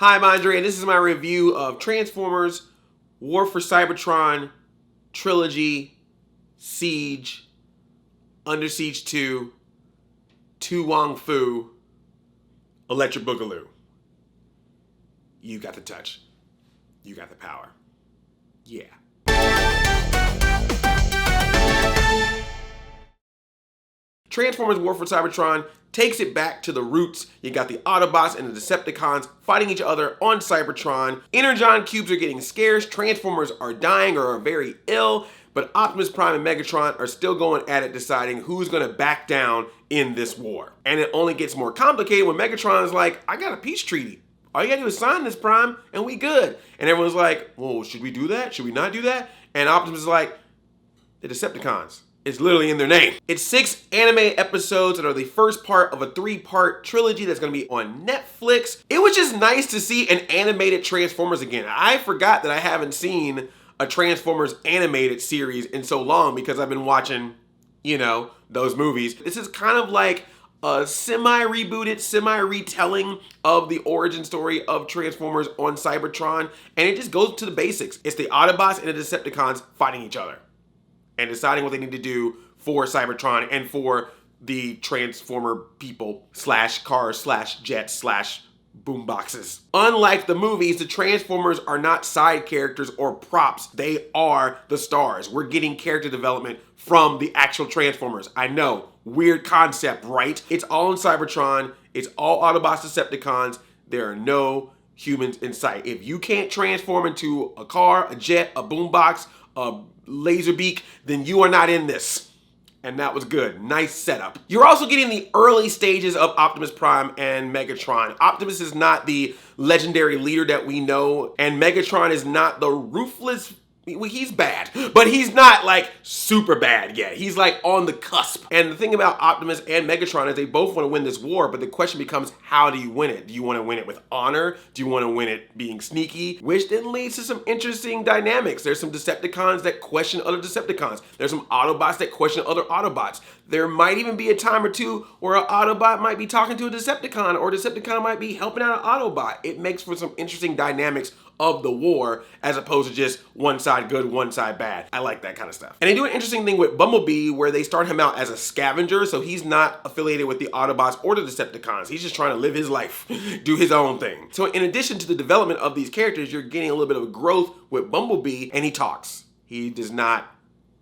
Hi, I'm Andre, and this is my review of Transformers, War for Cybertron, Trilogy, Siege, Under Siege 2, Tu Wong Fu, Electric Boogaloo. You got the touch. You got the power. Yeah. Transformers War for Cybertron takes it back to the roots. You got the Autobots and the Decepticons fighting each other on Cybertron. Energon cubes are getting scarce, Transformers are dying or are very ill, but Optimus Prime and Megatron are still going at it, deciding who's gonna back down in this war. And it only gets more complicated when Megatron's like, I got a peace treaty. All you gotta do is sign this, Prime, and we good. And everyone's like, well, should we do that? Should we not do that? And Optimus is like, the Decepticons. It's literally in their name. It's 6 anime episodes that are the first part of a 3-part trilogy that's gonna be on Netflix. It was just nice to see an animated Transformers again. I forgot that I haven't seen a Transformers animated series in so long because I've been watching, those movies. This is kind of like a semi-rebooted, semi-retelling of the origin story of Transformers on Cybertron, and it just goes to the basics. It's the Autobots and the Decepticons fighting each other and deciding what they need to do for Cybertron and for the Transformer people / cars / jets / boomboxes. Unlike the movies, the Transformers are not side characters or props. They are the stars. We're getting character development from the actual Transformers. I know, weird concept, right? It's all in Cybertron. It's all Autobots, Decepticons. There are no humans in sight. If you can't transform into a car, a jet, a boombox, a laser beak, then you are not in this. And that was good. Nice setup. You're also getting the early stages of Optimus Prime and Megatron. Optimus is not the legendary leader that we know, and Megatron is not the ruthless. Well, he's bad, but he's not like super bad yet. He's like on the cusp. And the thing about Optimus and Megatron is they both want to win this war, but the question becomes, how do you win it? Do you want to win it with honor? Do you want to win it being sneaky? Which then leads to some interesting dynamics. There's some Decepticons that question other Decepticons. There's some Autobots that question other Autobots. There might even be a time or two where an Autobot might be talking to a Decepticon, or a Decepticon might be helping out an Autobot. It makes for some interesting dynamics of the war as opposed to just one side good, one side bad. I like that kind of stuff. And they do an interesting thing with Bumblebee where they start him out as a scavenger, so he's not affiliated with the Autobots or the Decepticons. He's just trying to live his life, do his own thing. So in addition to the development of these characters, you're getting a little bit of growth with Bumblebee, and he talks. He does not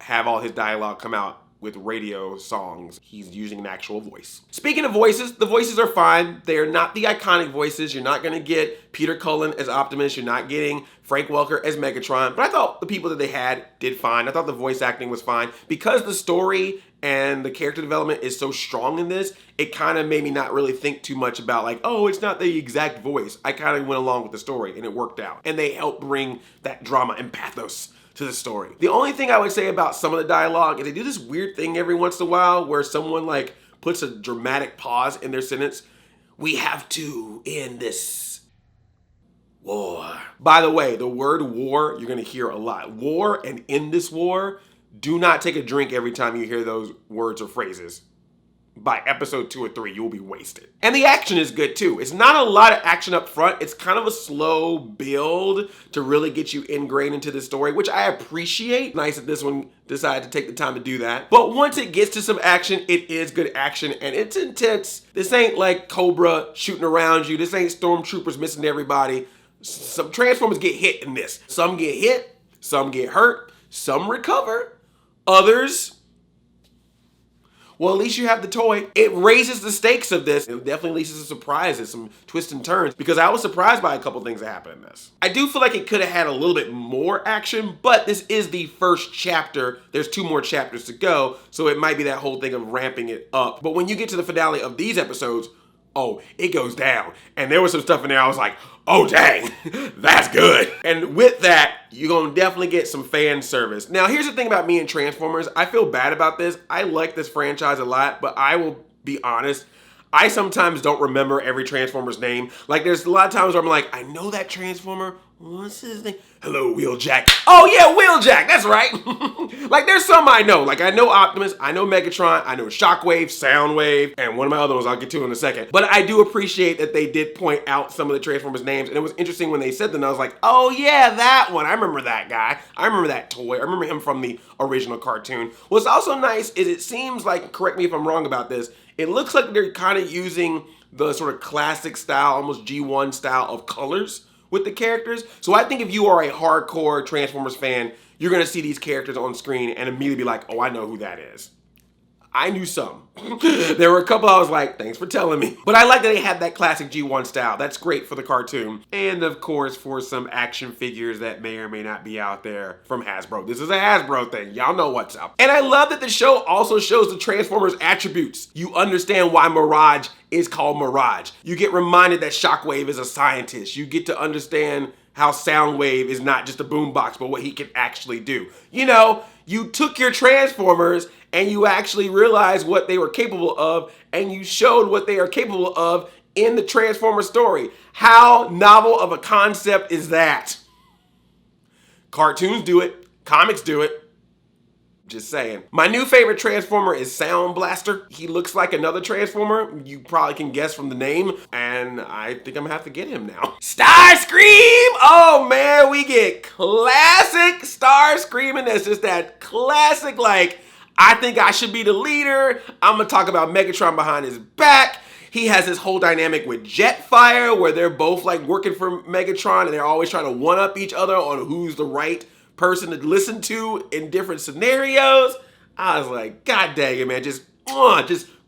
have all his dialogue come out with radio songs. He's using an actual voice. Speaking of voices, the voices are fine. They are not the iconic voices. You're not gonna get Peter Cullen as Optimus. You're not getting Frank Welker as Megatron. But I thought the people that they had did fine. I thought the voice acting was fine. Because the story and the character development is so strong in this, it kind of made me not really think too much about like, oh, it's not the exact voice. I kind of went along with the story and it worked out. And they helped bring that drama and pathos to the story. The only thing I would say about some of the dialogue is they do this weird thing every once in a while where someone like puts a dramatic pause in their sentence. We have to end this war. By the way, the word war, you're gonna hear a lot. War and end this war. Do not take a drink every time you hear those words or phrases. By episode 2 or 3, you will be wasted. And the action is good too. It's not a lot of action up front. It's kind of a slow build to really get you ingrained into the story, which I appreciate. Nice that this one decided to take the time to do that. But once it gets to some action, it is good action and it's intense. This ain't like Cobra shooting around you. This ain't stormtroopers missing everybody. Some Transformers get hit in this. Some get hit, some get hurt, some recover, others, well, at least you have the toy. It raises the stakes of this. It definitely leads to some surprises, some twists and turns, because I was surprised by a couple things that happened in this. I do feel like it could have had a little bit more action, but this is the first chapter. There's 2 more chapters to go, so it might be that whole thing of ramping it up. But when you get to the finale of these episodes, oh, it goes down. And there was some stuff in there I was like, oh dang, that's good. And with that, you're gonna definitely get some fan service. Now, here's the thing about me and Transformers. I feel bad about this. I like this franchise a lot, but I will be honest, I sometimes don't remember every Transformer's name. Like there's a lot of times where I'm like, I know that Transformer, What's his name? Hello, Wheeljack. Oh yeah, Wheeljack, that's right. Like there's some I know. Like I know Optimus, I know Megatron, I know Shockwave, Soundwave, and one of my other ones I'll get to in a second. But I do appreciate that they did point out some of the Transformers names, and it was interesting when they said them. I was like, oh yeah, that one. I remember that guy. I remember that toy. I remember him from the original cartoon. What's also nice is it seems like, correct me if I'm wrong about this, it looks like they're kind of using the sort of classic style, almost G1 style of colors with the characters. So I think if you are a hardcore Transformers fan, you're gonna see these characters on screen and immediately be like, oh, I know who that is. I knew some. There were a couple I was like, thanks for telling me. But I like that they had that classic G1 style. That's great for the cartoon. And of course, for some action figures that may or may not be out there from Hasbro. This is a Hasbro thing. Y'all know what's up. And I love that the show also shows the Transformers attributes. You understand why Mirage is called Mirage. You get reminded that Shockwave is a scientist. You get to understand how Soundwave is not just a boombox, but what he can actually do. You know, you took your Transformers and you actually realized what they were capable of, and you showed what they are capable of in the Transformer story. How novel of a concept is that? Cartoons do it, comics do it. Just saying. My new favorite Transformer is Sound Blaster. He looks like another Transformer. You probably can guess from the name, and I think I'm gonna have to get him now. Starscream! Oh man, we get classic Starscream, and that's just that classic, like, I think I should be the leader. I'm gonna talk about Megatron behind his back. He has this whole dynamic with Jetfire, where they're both like working for Megatron, and they're always trying to one-up each other on who's the right person to listen to in different scenarios. I was like, God dang it, man. Just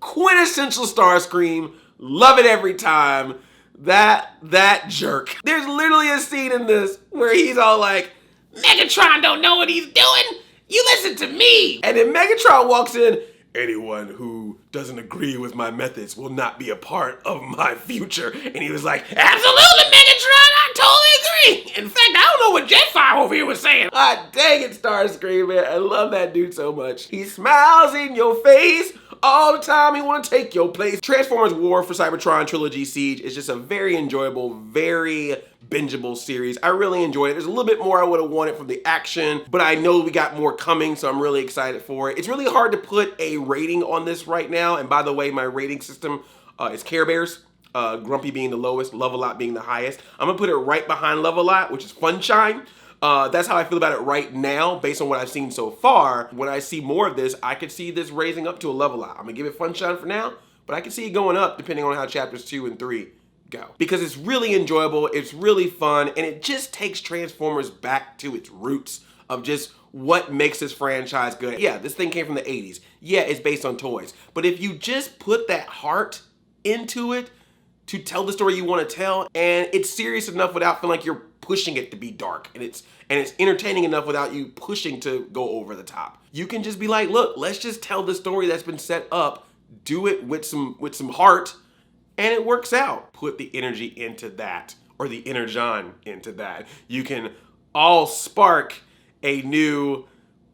quintessential Starscream. Love it every time. That jerk. There's literally a scene in this where he's all like, Megatron don't know what he's doing. You listen to me. And then Megatron walks in. Anyone who doesn't agree with my methods will not be a part of my future. And he was like, absolutely, Megatron, I totally agree. In fact, I don't know what Jetfire over here was saying. Ah, dang it, Starscream, man. I love that dude so much. He smiles in your face all the time. He want to take your place. Transformers War for Cybertron Trilogy Siege is just a very enjoyable, very bingeable series. I really enjoyed it. There's a little bit more I would have wanted from the action, but I know we got more coming, so I'm really excited for it. It's really hard to put a rating on this right now, and by the way, my rating system is Care Bears, Grumpy being the lowest, Love-A-Lot being the highest. I'm gonna put it right behind Love-A-Lot, which is Funshine. That's how I feel about it right now, based on what I've seen so far. When I see more of this, I could see this raising up to a Love-A-Lot. I'm gonna give it Funshine for now, but I can see it going up depending on how chapters 2 and 3 go. Because it's really enjoyable, it's really fun, and it just takes Transformers back to its roots of just what makes this franchise good. Yeah, this thing came from the 80s. Yeah, it's based on toys. But if you just put that heart into it to tell the story you want to tell, and it's serious enough without feeling like you're pushing it to be dark, and it's entertaining enough without you pushing to go over the top. You can just be like, look, let's just tell the story that's been set up, do it with some heart, and it works out. Put the energy into that, or the energon into that. You can all spark a new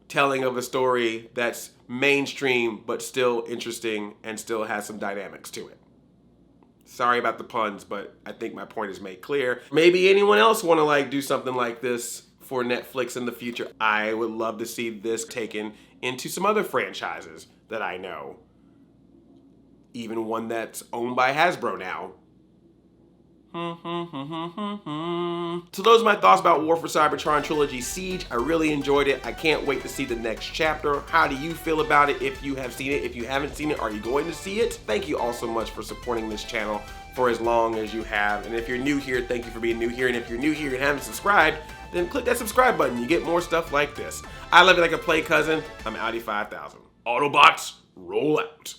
telling of a story that's mainstream, but still interesting and still has some dynamics to it. Sorry about the puns, but I think my point is made clear. Maybe anyone else want to like do something like this for Netflix in the future. I would love to see this taken into some other franchises that I know. Even one that's owned by Hasbro now. So those are my thoughts about War for Cybertron Trilogy Siege. I really enjoyed it. I can't wait to see the next chapter. How do you feel about it if you have seen it? If you haven't seen it, are you going to see it? Thank you all so much for supporting this channel for as long as you have. And if you're new here, thank you for being new here. And if you're new here and haven't subscribed, then click that subscribe button. You get more stuff like this. I love you like a play cousin. I'm Audi 5000. Autobots, roll out.